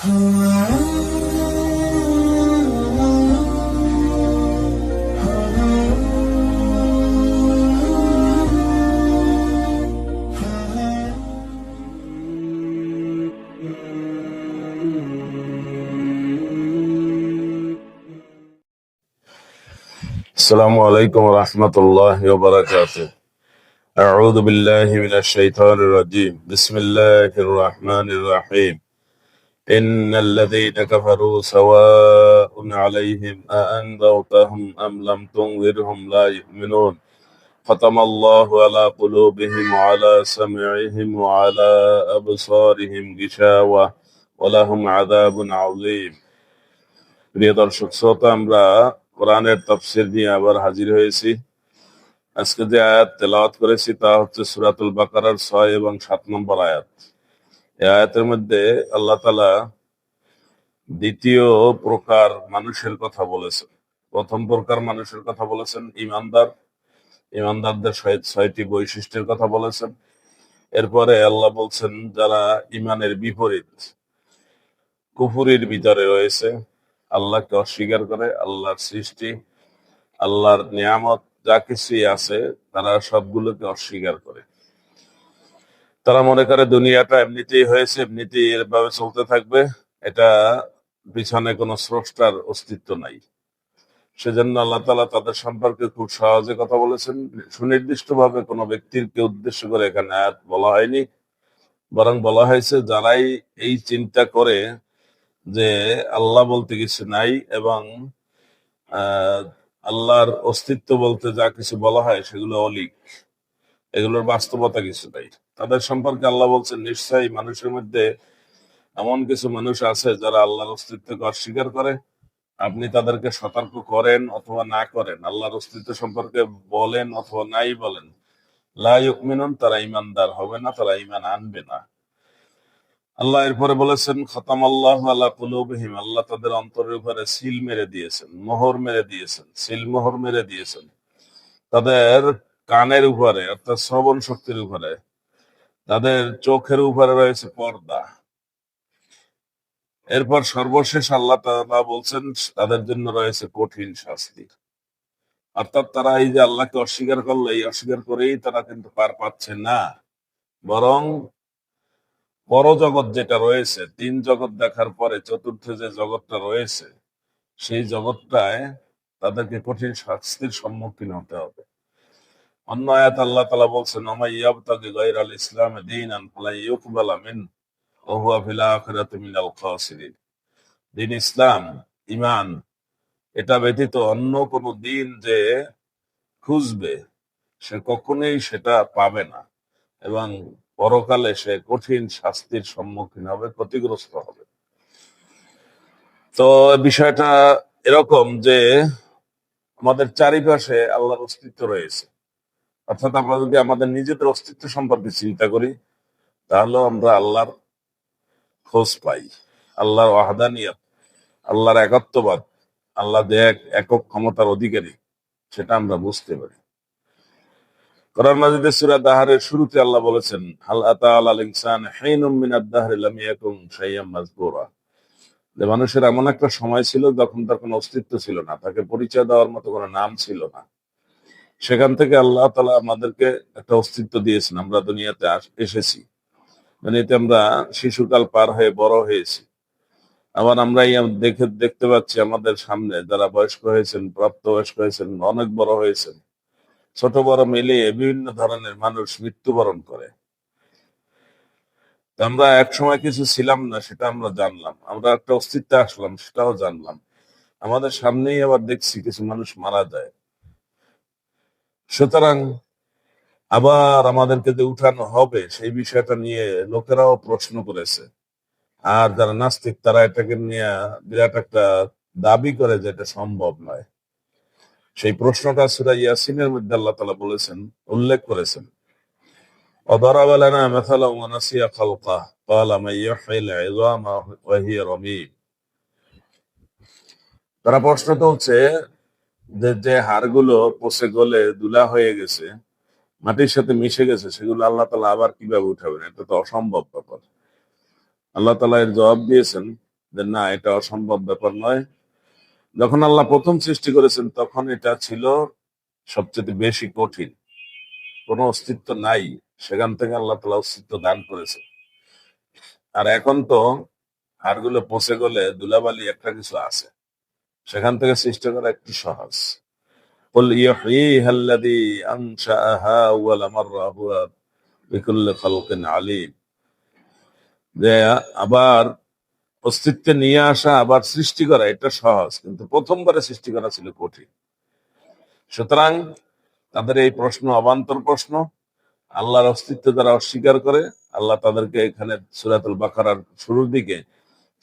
السلام عليكم ورحمة الله وبركاته. أعوذ بالله من الشيطان الرجيم. بسم الله الرحمن الرحيم. إن الذين كفروا سواء عليهم أأنذرتهم أم لم تنذرهم لا يؤمنون. ختم الله على قلوبهم وعلى سمعهم وعلى أبصارهم غشاوة ولهم عذاب عظيم. প্রিয় দর্শক শ্রোতা, আমরা কোরআনের তাফসীর নিয়ে আবার হাজির হয়েছি। আজকে যে আয়াত তেলাওয়াত করেছি তা হচ্ছে সূরাতুল বাকারার 6 এবং 7 নম্বর আয়াত। এই আয়াতের মধ্যে আল্লাহ তাআলা দ্বিতীয় প্রকার মানুষের কথা বলেছেন। প্রথম প্রকার মানুষের কথা বলেছেন ঈমানদার, ঈমানদারদের 6টি বৈশিষ্ট্যের কথা বলেছেন। এরপরে আল্লাহ বলছেন যারা ঈমানের বিপরীত, কুফরির ভিতরে রয়েছে, আল্লাহকে অস্বীকার করে, আল্লাহর সৃষ্টি, আল্লাহর নিয়ামত যা কিছুই আছে তারা সবগুলোকে অস্বীকার করে। তারা মনে করে দুনিয়াটা এমনিতেই হয়েছে, এমনিতেই এভাবে চলতে থাকবে, এটা পিছনে কোনো স্রষ্টার অস্তিত্ব নাই। সেজন্য আল্লাহ তাআলা তাদের সম্পর্কে খুব সহজে কথা বলেছেন। সুনির্দিষ্ট ভাবে কোনো ব্যক্তিকে উদ্দেশ্য করে এখানে আয়াত বলা হয়নি, বরং বলা হয়েছে যারাই এই চিন্তা করে যে আল্লাহ বলতে কিছু নাই এবং আল্লাহর অস্তিত্ব বলতে যা কিছু বলা হয় সেগুলো অলীক, এগুলোর বাস্তবতা কিছু নাই, তাদের সম্পর্কে আল্লাহ বলছেন নিশ্চয়ই মানুষের মধ্যে এমন কিছু মানুষ আছে যারা আল্লাহর অস্তিত্বকে অস্বীকার করে। আপনি তাদেরকে সতর্ক করেন অথবা না করেন, আল্লাহর অস্তিত্ব সম্পর্কে বলেন অথবা নাই বলেন, লা ইউমিনুন, তারা ঈমানদার হবে না, তারা ঈমান আনবে না। আল্লাহ এরপরে বলেছেন খতামাল্লাহু আলা কুলুবিহিম, আল্লাহ তাদের অন্তরের উপরে সিল মেরে দিয়েছেন, মোহর মেরে দিয়েছেন, সিল মোহর মেরে দিয়েছেন। তাদের কানের উপরে অর্থাৎ শ্রবণ শক্তির উপরে, তাদের চোখের উপরে রয়েছে পর্দা। এরপর সর্বশেষ আল্লাহ তাআলা বলছেন তাদের জন্য রয়েছে কঠিন শাস্তি। অর্থাৎ তারা এই যে আল্লাহকে অস্বীকার করলো, এই অস্বীকার করেই তারা কিন্তু পার পাচ্ছে না, বরং পরজগৎ যেটা রয়েছে, 3 জগৎ দেখার পরে চতুর্থ যে জগৎটা রয়েছে, সেই জগৎটায় তাদেরকে কঠিন শাস্তির সম্মুখীন হতে হবে। অন্য আয়াত আল্লাহ তাআলা বলছেন ওমা ইয়াবতাগি গায়রাল ইসলামি দীনান ফালা ইউকবালা মিনহু ওয়া হুয়া ফিল আখিরাতি মিনাল খাসিরিন। দিন ইসলাম, ঈমান, এটা ব্যতীত অন্য কোনো দিন যে খুঁজবে সে কখনোই সেটা পাবে না এবং পরকালে সে কঠিন শাস্তির সম্মুখীন হবে, ক্ষতিগ্রস্ত হবে। তো বিষয়টা এরকম যে আমাদের চারিপাশে আল্লাহর অস্তিত্ব রয়েছে, অর্থাৎ আমরা যদি আমাদের নিজেদের অস্তিত্ব সম্পর্কে চিন্তা করি তাহলে আমরা আল্লাহর খোঁজ পাই, আল্লাহর ওয়াহদানিয়ত, আল্লাহর একত্ববাদ, আল্লাহ যে একক ক্ষমতার অধিকারী সেটা আমরা বুঝতে পারি। কোরআন মাজিদে সূরা দাহরের শুরুতে আল্লাহ বলেছেন হাল আতা আলাল ইনসানি হিনুম মিনাদ দাহরি লাম ইয়াকুন শাইয়্যাম মাযকুরা, যে মানুষের এমন একটা সময় ছিল যখন তার কোনো অস্তিত্ব ছিল না, তাকে পরিচয় দেওয়ার মতো কোনো নাম ছিল না। সেখান থেকে আল্লাহ তাআলা আমাদেরকে একটা অস্তিত্ব দিয়েছেন, আমরা দুনিয়াতে এসেছি, দুনিয়াতে আমরা শিশুকাল পার হয়ে বড় হয়েছি। আবার আমরা দেখতে পাচ্ছি আমাদের সামনে যারা বয়স্ক হয়েছেন, প্রাপ্তবয়স্ক হয়েছেন, অনেক বড় হয়েছেন, ছোট বড় মিলিয়ে বিভিন্ন ধরনের মানুষ মৃত্যুবরণ করে। আমরা এক সময় কিছু ছিলাম না সেটা আমরা জানলাম, আমরা একটা অস্তিত্বে আসলাম সেটাও জানলাম, আমাদের সামনেই আবার দেখছি কিছু মানুষ মারা যায়। সুতরাং আবার আমাদেরকে যে উঠানো হবে সেই বিষয়টা নিয়ে লোকেরাও প্রশ্ন করেছে। আর যারা নাস্তিক তারা এটাকে নিয়ে বিরাট একটা দাবি করে যে এটা সম্ভব নয়। সেই প্রশ্নটা সূরা ইয়াসিনের মধ্যে আল্লাহ তাআলা বলেছেন, উল্লেখ করেছেন وضرب لنا مثلا ونسي خلقه قال من يحيي العظام وهي رميم। তারা প্রশ্ন তুলছে যে যে হাড়গুলো পচে গলে দুলা হয়ে গেছে, মাটির সাথে মিশে গেছে, সেগুলো আল্লাহ তাআলা আবার কিভাবে উঠাবেন, এটা তো অসম্ভব ব্যাপার। আল্লাহ তাআলা এর জবাব দিয়েছেন যে না, এটা অসম্ভব ব্যাপার নয়। যখন আল্লাহ প্রথম সৃষ্টি করেছেন তখন এটা ছিল সবচেয়ে বেশি কঠিন, কোনো অস্তিত্ব নাই, সেখান থেকে আল্লাহ তাআলা অস্তিত্ব দান করেছে। আর এখন তো হাড়গুলো পচে গেলে ধুলাবালি একটা কিছু আছে, সেখান থেকে সৃষ্টি করা একটু সহজ। قل يحييها الذي أنشأها أول مرة وهو بكل خلق عليم। যে আবার অস্তিত্বে নিয়ে আসা, আবার সৃষ্টি করা এটা সহজ, কিন্তু প্রথমবারে সৃষ্টি করা ছিল কঠিন। সুতরাং তাদের এই প্রশ্ন অবান্তর প্রশ্ন। আল্লাহর অস্তিত্ব যারা অস্বীকার করে, আল্লাহ তাদেরকে এখানে সূরাতুল বাকারার শুরুর দিকে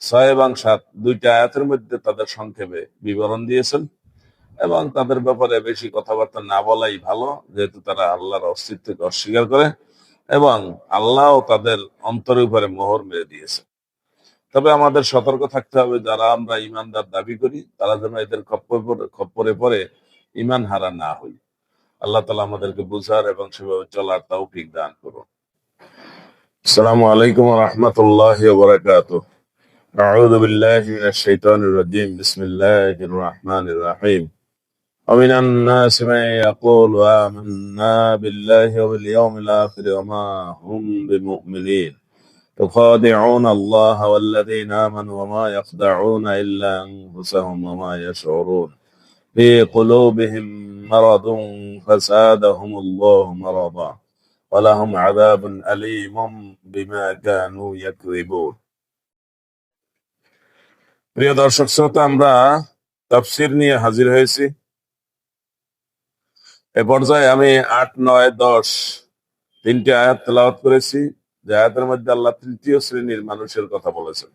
6 এবং 7 দুইটা আয়াতের মধ্যে তাদের সংক্ষেপে বিবরণ দিয়েছেন, এবং তাদের ব্যাপারে বেশি কথাবার্তা না বলাই ভালো, যেহেতু তারা আল্লাহর অস্তিত্বকে অস্বীকার করে এবং আল্লাহও তাদের অন্তরের উপরে মোহর মেরে দিয়েছে। তবে আমাদের সতর্ক থাকতে হবে, যারা আমরা ইমানদার দাবি করি তারা যেন এদের খপ্পরে পড়ে ইমান হারা না হই। আল্লাহ তাআলা আমাদেরকে বুঝার এবং সেভাবে চলার তৌফিক দান করুন। আসসালামু আলাইকুম ওয়া রাহমাতুল্লাহি ওয়া বারাকাতুহু। আউযু বিল্লাহি মিনাশ শাইতানির রাজীম। বিসমিল্লাহির রাহমানির রাহিম। ومن الناس من يقول آمنا بالله وباليوم الآخر وما هم بمؤمنين يخادعون الله والذين آمنوا وما يخدعون إلا أنفسهم وما يشعرون في قلوبهم مرض فزادهم الله مرضا ولهم عذاب أليم بما كانوا يكذبون। প্রিয় দর্শক শ্রোতা, আমরা তাফসীর নিয়ে হাজির হয়েছি। এ পর্যায়ে আমি 8, 9, 10 তিনটি আয়াত তেলাওয়াত করেছি, যে আয়াতের মধ্যে আল্লাহ তৃতীয় শ্রেণীর মানুষের কথা বলেছেন।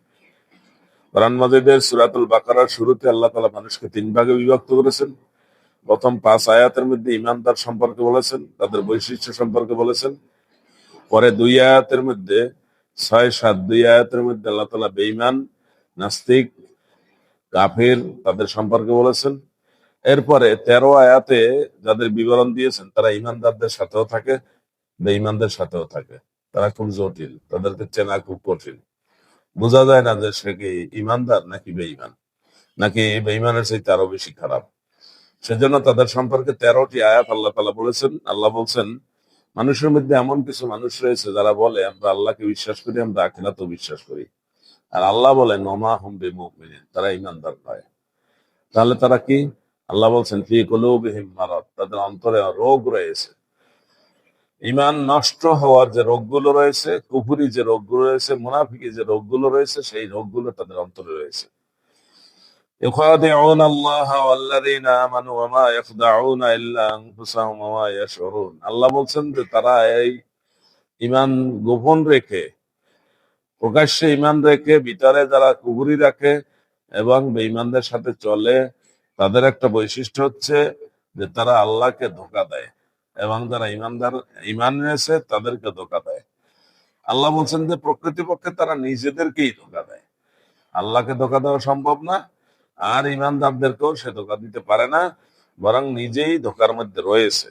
কোরআন মাজিদের সূরাতুল বাকারার শুরুতে আল্লাহ তাআলা মানুষকে 3 ভাগে বিভক্ত করেছেন। প্রথম 5 আয়াতের মধ্যে ঈমানদার সম্পর্কে বলেছেন, তাদের বৈশিষ্ট্য সম্পর্কে বলেছেন। পরে 2 আয়াতের মধ্যে 6, 7 2 আয়াতের মধ্যে আল্লাহ তাআলা বেঈমান, নাস্তিক, কাফির তাদের সম্পর্কে বলেছেন। এরপরে 13 আয়াতে যাদের বিবরণ দিয়েছেন তারা ঈমানদারদের সাথেও থাকে, বেঈমানদের সাথেও থাকে। তারা খুব জটিল, তাদেরকে চেনা খুব কঠিন, বোঝা যায় না যে সে কি ঈমানদার নাকি বেঈমান, নাকি বেঈমানের চাইতে আরো বেশি খারাপ। সেজন্য তাদের সম্পর্কে 13টি আয়াত আল্লাহ তাআলা বলেছেন। আল্লাহ বলছেন, মানুষের মধ্যে এমন কিছু মানুষ রয়েছে যারা বলে আমরা আল্লাহকে বিশ্বাস করি, আমরা আখিরাতেও বিশ্বাস করি, আর আল্লাহ বলেন ওমা হুম বিমুমিনিন, তারা ঈমানদার নয়। তাহলে তারা কি? আল্লাহ বলছেন ফি কুলুবিহিম মারাদ, তাদের অন্তরে রোগ রয়েছে। ঈমান নষ্ট হওয়ার যে রোগগুলো রয়েছে, কুফরি যে রোগগুলো রয়েছে, মুনাফিকি যে রোগগুলো রয়েছে, সেই রোগগুলো তাদের অন্তরে রয়েছে। ইউখাদিউনা আল্লাহ ওয়াল্লাযীনা আমানু ওয়া মা ইয়াখদাউনা ইল্লা আনফুসাহুম ওয়া মা ইয়াশউরুন। আল্লাহ বলছেন যে তারা এই ঈমান গোপন রেখে, প্রকাশ্যে ঈমান রেখে ভিতরে যারা কুফরি রাখে এবং বেঈমানদের সাথে চলে, তাদের একটা বৈশিষ্ট্য হচ্ছে যে তারা আল্লাহকে ধোঁকা দেয়, এবং যারা ঈমান এনেছে তাদেরকে ধোঁকা দেয়। আল্লাহ বলছেন যে প্রকৃতপক্ষে তারা নিজেদেরকেই ধোঁকা দেয়, আল্লাহকে ধোঁকা দেওয়া সম্ভব না, আর ঈমানদারদেরকেও সে ধোঁকা দিতে পারে না, বরং নিজেই ধোঁকার মধ্যে রয়েছে।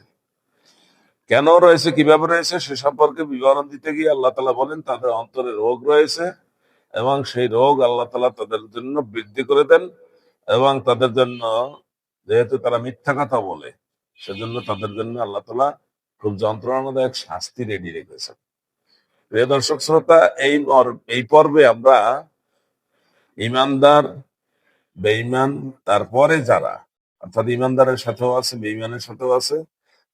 কেন রয়েছে, কিভাবে রয়েছে সে সম্পর্কে বিবরণ দিতে গিয়ে আল্লাহ তাআলা বলেন তাদের অন্তরে রোগ রয়েছে, এবং সেই রোগ আল্লাহ তাআলা তাদের জন্য বৃদ্ধি করে দেন, এবং তাদের জন্য, যেহেতু তারা মিথ্যা কথা বলে, সেজন্য তাদের জন্য আল্লাহ তাআলা খুব যন্ত্রণাদায়ক শাস্তি রেডি রেখেছেন। প্রিয় দর্শক শ্রোতা, এই পর্বে আমরা ঈমানদার, বেঈমান, তারপরে যারা, অর্থাৎ ঈমানদারের সাথেও আছে বেঈমানের সাথেও আছে,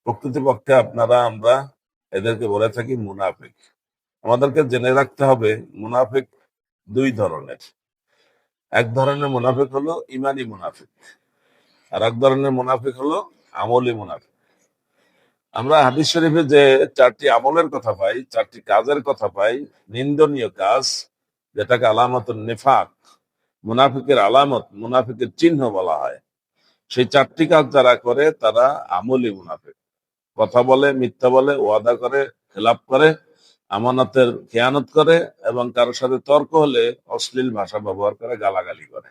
প্রকৃতপক্ষে আমরা এদেরকে বলে থাকি মুনাফিক। আমাদেরকে জেনে রাখতে হবে মুনাফিক 2 ধরনের। এক ধরনের মুনাফিক হলো ইমানি মুনাফিক, আর এক ধরনের মুনাফিক হলো আমলি মুনাফিক। আমরা হাদিস শরীফে যে 4টি আমলের কথা পাই, 4টি কাজের কথা পাই, নিন্দনীয় কাজ, যেটাকে আলামাতুন নিফাক, মুনাফিকের আলামত, মুনাফিকের চিহ্ন বলা হয়, সেই 4টি কাজ যারা করে তারা আমলি মুনাফিক। কথা বলে, মিথ্যা বলে, ওয়াদা করে, খেলাপ করে, আমানতের খেয়ানত করে, এবং কারোর সাথে তর্ক হলে অশ্লীল ভাষা ব্যবহার করে, গালাগালি করে।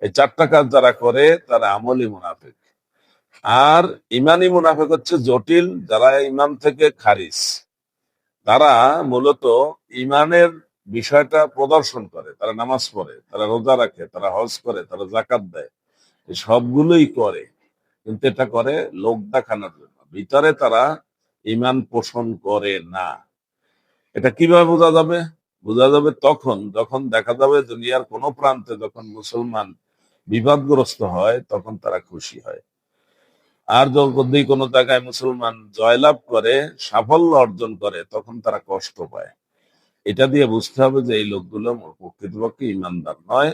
এই 4টা কাজ যারা করে তারা আমলি মুনাফিক। আর ইমানি মুনাফিক হচ্ছে জটিল, যারা ইমান থেকে খারিজ। তারা মূলত ইমানের বিষয়টা প্রদর্শন করে, তারা নামাজ পড়ে, তারা রোজা রাখে, তারা হজ করে, তারা জাকাত দেয়, এই সবগুলোই করে, কিন্তু এটা করে লোক দেখানোর জন্য। ভিতরে তারা ঈমান পোষণ করে না। এটা কিভাবে বোঝা যাবে? বোঝা যাবে তখন যখন দেখা যাবে দুনিয়ার কোনো প্রান্তে যখন মুসলমান বিপদগ্রস্ত হয় তখন তারা খুশি হয়। আর যদি কোনো জায়গায় মুসলমান জয়লাভ করে, সাফল্য অর্জন করে, তখন তারা কষ্ট পায়। এটা দিয়ে বুঝতে হবে যে এই লোকগুলো প্রকৃতপক্ষে ইমানদার নয়,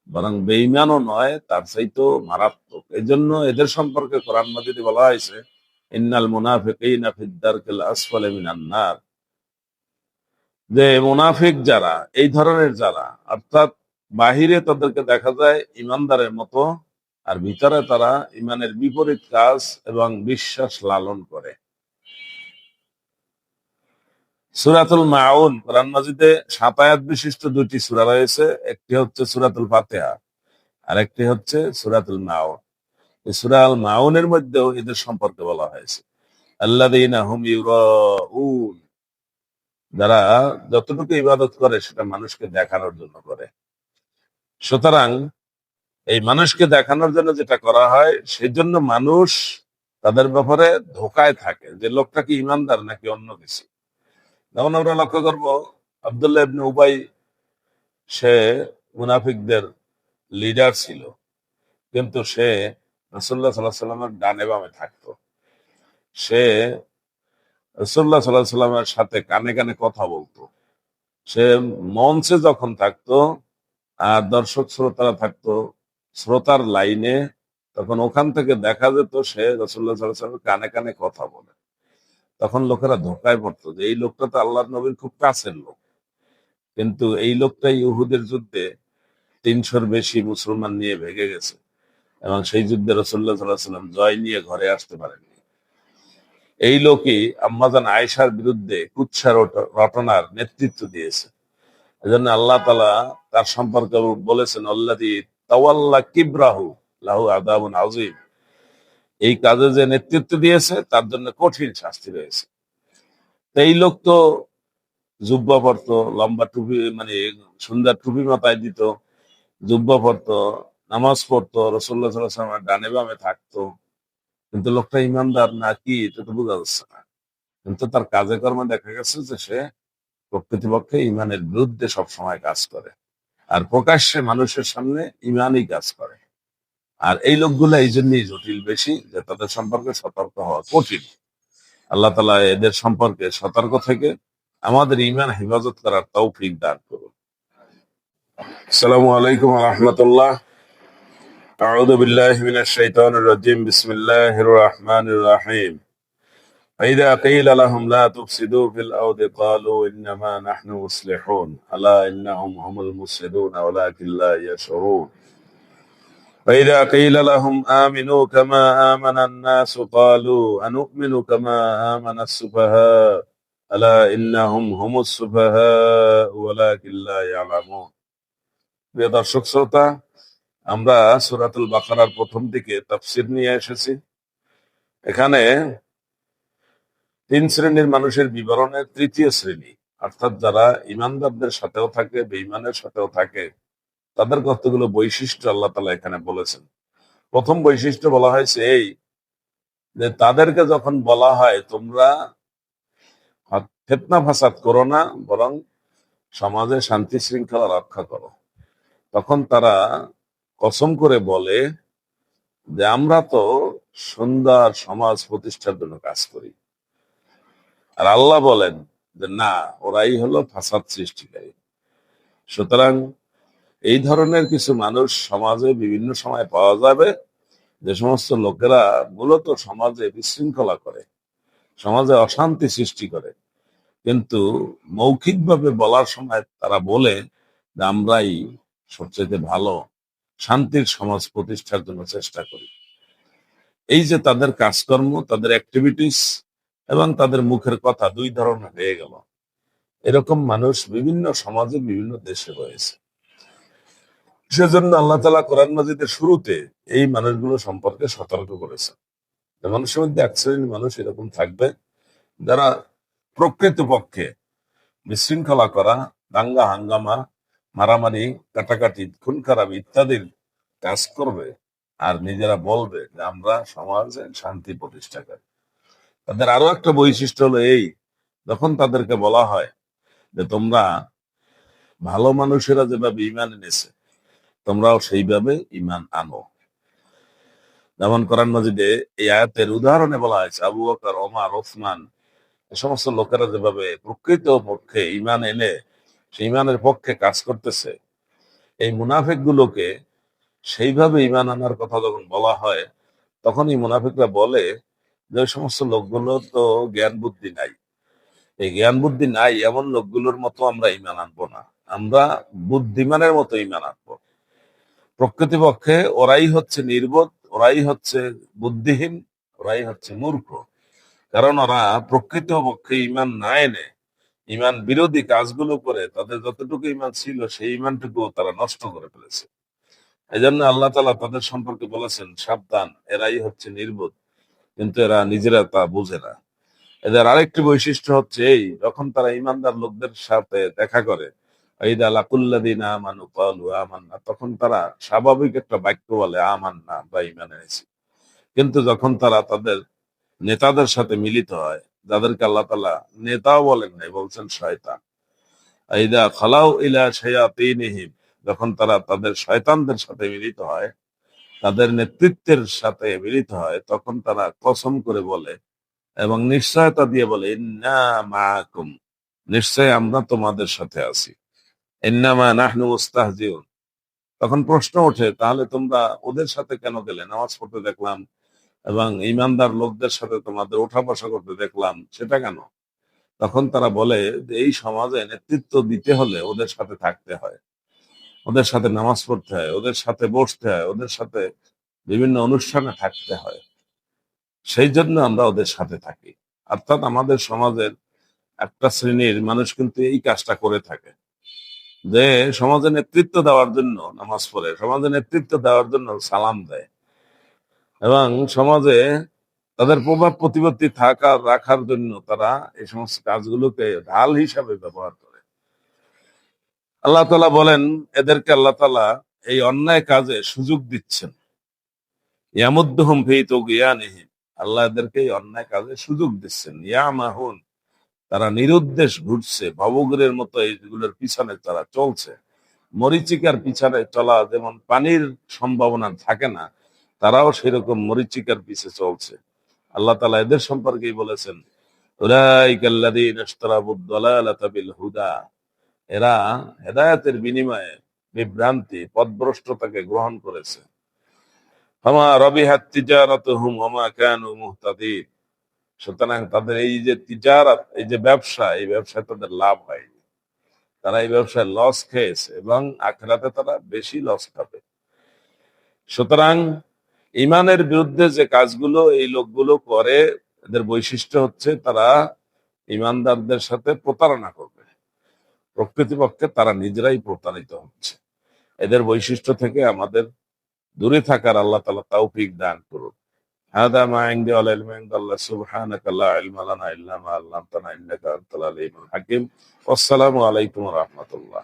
বরং বেঈমানও নয়, তার চাইতেও মারাত্মক। এই জন্য এদের সম্পর্কে কোরআন মাজিদে বলা হয়েছে, ইন্নাল মুনাফিকিনা ফিদ দারকিল আসফালি মিনান নার, যে মুনাফিক যারা, এই ধরনের যারা, অর্থাৎ বাহিরে তাদেরকে দেখা যায় ইমানদারের মতো, আর ভিতরে তারা ইমানের বিপরীত কাজ এবং বিশ্বাস লালন করে। সূরাতুল মাউন, কোরআন মাজিদে ৭ আয়াত বিশিষ্ট দুটি সূরা রয়েছে। একটি হচ্ছে সূরাতুল ফাতিহা, আর একটি হচ্ছে সূরাতুল মাউন। এই সূরা আল মাউনের মধ্যেও এদের সম্পর্কে বলা হয়েছে, আল্লাযীনা হুম ইউরাউন, যারা যতটুকু ইবাদত করে সেটা মানুষকে দেখানোর জন্য করে। সুতরাং এই মানুষকে দেখানোর জন্য যেটা করা হয়, সেই জন্য মানুষ তাদের ব্যাপারে ধোকায় থাকে যে লোকটা কি ইমানদার নাকি অন্য কিছু। যেমন আমরা লক্ষ্য করবো, আব্দুল্লাহ ইবনে উবাই, সে মুনাফিকদের লিডার ছিল, কিন্তু সে রাসূলুল্লাহ সাল্লাল্লাহু আলাইহি সাল্লামের ডানে বামে থাকতো। সে রাসূলুল্লাহ সাল্লাল্লাহু আলাইহি সাল্লামের সাথে কানে কানে কথা বলতো। সে মঞ্চে যখন থাকতো আর দর্শক শ্রোতারা থাকতো শ্রোতার লাইনে, তখন ওখান থেকে দেখা যেত সে রাসূলুল্লাহ সাল্লাল্লাহু আলাইহি ওয়াসাল্লামের কানে কানে কথা বলে। তখন লোকেরা ধোঁকায় পড়তো যে এই লোকটা তো আল্লাহর নবীর খুব কাছের লোক, কিন্তু এই লোকটা ইহুদের যুদ্ধে ৩০০-র বেশি মুসলমান নিয়ে ভেগে গেছে, এবং সেই যুদ্ধে রাসূলুল্লাহ সাল্লাল্লাহু আলাইহি ওয়াসাল্লাম জয় নিয়ে ঘরে আসতে পারেননি। এই লোকই আম্মাজান আয়েশার বিরুদ্ধে কুৎসা রটনার নেতৃত্ব দিয়েছে। এজন্য আল্লাহ তাআলা তার সম্পর্কে বলেছেন, আল্লাযী তাওয়াল্লা কিবরাহু লাহু আযাবুন আযীম, এই কাজে যে নেতৃত্ব দিয়েছে তার জন্য কঠিন শাস্তি রয়েছে। তো এই লোক তো জুব্বা পরতো, লম্বা টুপি, মানে সুন্দর টুপি মাথায় দিত, জুব্বা পরতো, নামাজ পড়তো, রাসূলুল্লাহ সাল্লাল্লাহু আলাইহি ওয়াসাল্লামের ডানে বামে থাকতো, কিন্তু লোকটা ইমানদার নাকি এটা তো বোঝা যাচ্ছে না। কিন্তু তার কাজে কর্মে দেখা গেছে যে সে প্রকৃতপক্ষে ইমানের বিরুদ্ধে সবসময় কাজ করে, আর প্রকাশ্যে মানুষের সামনে ইমানই কাজ করে। আর এই লোকগুলো এই জন্যই জটিল বেশি, যে তাদের সম্পর্কে সতর্ক হওয়া কঠিন। আল্লাহ তাআলা এদের সম্পর্কে সতর্ক থেকে আমাদের ইমান হেফাজত করার তৌফিক দান করুন। আসসালামু আলাইকুম ওয়া রাহমাতুল্লাহ। আউযু বিল্লাহি মিনাশ শাইতানির রাজীম। বিসমিল্লাহির রাহমানির রাহিম। فإذا قيل لهم لا تفسدوا في الأرض قالوا إنما نحن مصلحون ألا إنهم هم المفسدون ولكن لا يشعرون وإذا قيل لهم آمنوا كما آمن الناس قالوا أنؤمن كما آمن السفهاء ألا إنهم هم السفهاء ولكن لا يعلمون। প্রিয় দর্শক শ্রোতা, আমরা সূরাতুল বাকারার প্রথম দিকে তাফসীর নিয়ে এসেছি। এখানে ৩ শ্রেণীর মানুষের বিবরণের তৃতীয় শ্রেণী, অর্থাৎ যারা ইমানদারদের সাথেও থাকে, বেঈমানের সাথেও থাকে, তাদের কতগুলো বৈশিষ্ট্য আল্লাহ তাআলা এখানে বলেছেন। প্রথম বৈশিষ্ট্য বলা হয়েছে এই, যে তাদেরকে যখন বলা হয় তোমরা ফিতনা ফাসাদ করো না, বরং সমাজে শান্তি শৃঙ্খলা রক্ষা করো, তখন তারা কসম করে বলে যে আমরা তো সুন্দর সমাজ প্রতিষ্ঠার জন্য কাজ করি। আর আল্লাহ বলেন যে না, ওরাই হলো ফাসাদ সৃষ্টিকারী। সুতরাং এই ধরনের কিছু মানুষ সমাজে বিভিন্ন সময় পাওয়া যাবে, যে সমস্ত লোকেরা মূলত সমাজে বিশৃঙ্খলা করে, সমাজে অশান্তি সৃষ্টি করে, কিন্তু মৌখিকভাবে বলার সময় তারা বলে যে আমরাই সবচেয়ে ভালো শান্তির সমাজ প্রতিষ্ঠার জন্য চেষ্টা করি। এই যে তাদের কাজকর্ম, তাদের অ্যাক্টিভিটিস এবং তাদের মুখের কথা দুই ধরনের হয়ে গেল, এরকম মানুষ বিভিন্ন সমাজে বিভিন্ন দেশে রয়েছে। সেজন্য আল্লাহ তাআলা কোরআন মাজিদের শুরুতে এই মানুষগুলো সম্পর্কে সতর্ক করেছেন। মানুষের মধ্যে এক শ্রেণীর মানুষ এরকম থাকবে যারা প্রকৃতপক্ষে বিশৃঙ্খলা করা দাঙ্গা হাঙ্গামা, মারামারি, কাটাকাটি, খুন খারাপ ইত্যাদির কাজ করবে আর নিজেরা বলবে যে আমরা সমাজে শান্তি প্রতিষ্ঠা করি। তাদের আরো একটা বৈশিষ্ট্য হলো এই, যখন তাদেরকে বলা হয় যে তোমরা ভালো মানুষেরা যেভাবে ইমান এনেছে তোমরাও সেইভাবে ইমান আনো। যেমন কোরআন মাজিদে এই আয়াতের উদাহরণে বলা হয়েছে আবু বকর, ওমর, ওসমান এ সমস্ত লোকেরা যেভাবে প্রকৃত পক্ষে ইমান এনে সেই ইমানের পক্ষে কাজ করতেছে, এই মুনাফিক গুলোকে সেইভাবে ইমান আনার কথা যখন বলা হয় তখন এই মুনাফিকরা বলে যে ওই সমস্ত লোকগুলো তো জ্ঞান বুদ্ধি নাই, এই জ্ঞান বুদ্ধি নাই এমন লোকগুলোর মতো আমরা ইমান আনবো না, আমরা বুদ্ধিমানের মতো ইমান আনবো। প্রকৃতপক্ষে ওরাই হচ্ছে নির্বোধ, ওরাই হচ্ছে বুদ্ধিহীন, ওরাই হচ্ছে মূর্খ। কারণ ওরা প্রকৃতপক্ষে ইমান না এনে ইমান বিরোধী কাজগুলো করে তাদের যতটুকু ইমান ছিল সেই ইমানটুকু তারা নষ্ট করে ফেলেছে। এই জন্য আল্লাহ তাআলা তাদের সম্পর্কে বলেছেন সাবধান, এরাই হচ্ছে নির্বোধ, কিন্তু এরা নিজেরা তা বুঝে না। এদের আরেকটি বৈশিষ্ট্য হচ্ছে এই, যখন তারা ইমানদার লোকদের সাথে দেখা করে ঈদা লাকুল্লাযিনা আমানু ক্বালু আমান্না, তখন তারা স্বাভাবিক একটা বাক্য বলে আমান্না বা ঈমান এনেছি। কিন্তু যখন তারা তাদের নেতাদের সাথে মিলিত হয়, যাদেরকে আল্লাহ তাআলা নেতাও বলেন নাই, বলছেন শয়তান, ঈদা খালাউ ইলা শায়াতিনিহিম, যখন তারা তাদের শয়তানদের সাথে মিলিত হয়, তাদের নেতৃত্বের সাথে মিলিত হয়, তখন তারা কসম করে বলে এবং নিশ্চয়তা দিয়ে বলে ইন্না মাআকুম, নিশ্চয় আমরা তোমাদের সাথে আছি। ইন্নামা নাহনু মুস্তাহজিউন। তখন প্রশ্ন ওঠে তাহলে তোমরা ওদের সাথে কেন গেলে? নামাজ পড়তে দেখলাম এবং ইমানদার লোকদের সাথে তোমাদের ওঠা বসা করতে দেখলাম, সেটা কেন? তখন তারা বলে যে এই সমাজে নেতৃত্ব দিতে হলে ওদের সাথে থাকতে হয়, ওদের সাথে নামাজ পড়তে হয়, ওদের সাথে বসতে হয়, ওদের সাথে বিভিন্ন অনুষ্ঠানে থাকতে হয়, সেই জন্য আমরা ওদের সাথে থাকি। অর্থাৎ আমাদের সমাজের একটা শ্রেণীর মানুষ কিন্তু এই কাজটা করে থাকে, যে সমাজে নেতৃত্ব দেওয়ার জন্য নামাজ পড়ে, সমাজে নেতৃত্ব দেওয়ার জন্য সালাম দেয় এবং সমাজে তাদের প্রভাব প্রতিপত্তি থাকা রাখার জন্য তারা এই সমস্ত কাজগুলোকে ঢাল হিসাবে ব্যবহার করে। আল্লাহ তাআলা বলেন এদেরকে আল্লাহ তাআলা এই অন্যায় কাজে সুযোগ দিচ্ছেন, ইয়ামুদ্দুহুম ফি তুগয়ানিহিম, আল্লাহ এদেরকে এই অন্যায় কাজে সুযোগ দিচ্ছেন। ইয়ামাহুন, তারা নিরুদ্দেশ ঘুরছে, ভবঘুরের মতো এইগুলোর পিছনে তারা চলছে। মরীচিকার পিছনে চলা যেমন পানির সম্ভাবনা থাকে না, তারাও সেরকম মরীচিকার পিছে চলছে। আল্লাহ তাআলা এদের সম্পর্কেই বলেছেন উলাইকাল্লাযীনা ইশতারাবুদ দালালাতা বিল হুদা, এরা হেদায়েতের বিনিময়ে বিভ্রান্তি পথভ্রষ্টতাকে গ্রহণ করেছে। ফামা রাবিহাত তিজারাতুহুম ওয়া মা কানু মুহতাদিন, সুতরাং তাদের এই যে তিজারাত, এই যে ব্যবসা, এই ব্যবসায় তাদের লাভ হয়নি, তারা এই ব্যবসায় লস খেয়েছে এবং আখিরাতে তারা বেশি লস খাবে। সুতরাং ইমানের বিরুদ্ধে যে কাজগুলো এই লোকগুলো করে, এদের বৈশিষ্ট্য হচ্ছে তারা ইমানদারদের সাথে প্রতারণা করবে, প্রকৃতপক্ষে তারা নিজেরাই প্রতারিত হচ্ছে। এদের বৈশিষ্ট্য থেকে আমাদের দূরে থাকার আল্লাহ তাআলা তৌফিক দান করুন। হাদা মা ইনদি ওয়াল ইলমু ইনদাল্লাহ, সুবহানাকা লা ইলমা লানা ইল্লা মা আল্লামতানা ইন্নাকা আনতাল আলিমুল হাকিম। ওয়াসসালামু আলাইকুম ওয়া রাহমাতুল্লাহ।